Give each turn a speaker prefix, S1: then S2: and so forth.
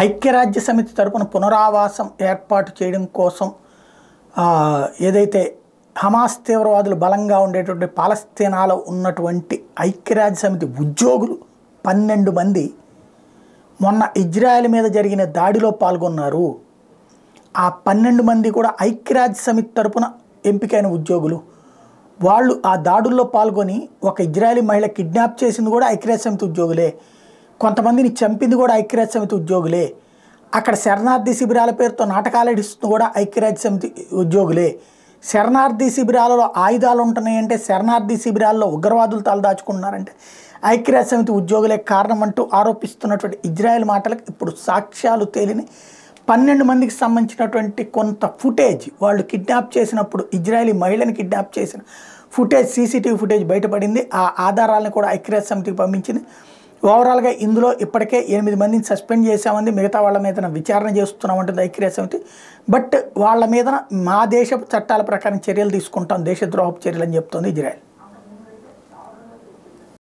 S1: ఐక్యరాజ్య సమితి తరపున పునరావాసం ఏర్పాటు చేయడం కోసం ఏదైతే హమాస్ తీవ్రవాదులు బలంగా ఉండేటువంటి పాలస్తీనాలో ఉన్నటువంటి ఐక్యరాజ్య సమితి ఉద్యోగులు 12 మంది మొన్న ఇజ్రాయెల్ మీద జరిగిన దాడిలో పాల్గొన్నారు. ఆ 12 మంది కూడా ఐక్యరాజ్య సమితి తరపున ఎంపికైన ఉద్యోగులు. వాళ్ళు ఆ దాడుల్లో పాల్గొని ఒక ఇజ్రాయెలీ మహిళ కిడ్నాప్ చేసింది కూడా ఐక్యరాజ్య సమితి ఉద్యోగులే, కొంతమందిని చంపింది కూడా ఐక్యరాజ్య సమితి ఉద్యోగులే, అక్కడ శరణార్థి శిబిరాల పేరుతో నాటకాలు ఆడిస్తుంది కూడా ఐక్యరాజ్య సమితి ఉద్యోగులే. శరణార్థి శిబిరాలలో ఆయుధాలు ఉంటున్నాయంటే శరణార్థి శిబిరాల్లో ఉగ్రవాదులు తలదాచుకుంటున్నారంటే ఐక్యరాజ్య సమితి ఉద్యోగులే కారణం అంటూ ఆరోపిస్తున్నటువంటి ఇజ్రాయెల్ మాటలకు ఇప్పుడు సాక్ష్యాలు తేలిని 12 మందికి సంబంధించినటువంటి కొంత ఫుటేజ్ వాళ్ళు కిడ్నాప్ చేసినప్పుడు ఇజ్రాయెలీ మహిళని కిడ్నాప్ చేసిన ఫుటేజ్ సీసీటీవీ ఫుటేజ్ బయటపడింది. ఆ ఆధారాలను కూడా ఐక్యరాజ్య సమితికి పంపించింది. ఓవరాల్గా ఇందులో ఇప్పటికే 8 మందిని సస్పెండ్ చేశామంది, మిగతా వాళ్ళ మీద విచారణ చేస్తున్నామంటుంది ఐక్యరాజ్య సమితి. బట్ వాళ్ళ మీద మా దేశపు చట్టాల ప్రకారం చర్యలు తీసుకుంటాం, దేశద్రోహపు చర్యలు అని చెప్తోంది ఇజ్రాయెల్.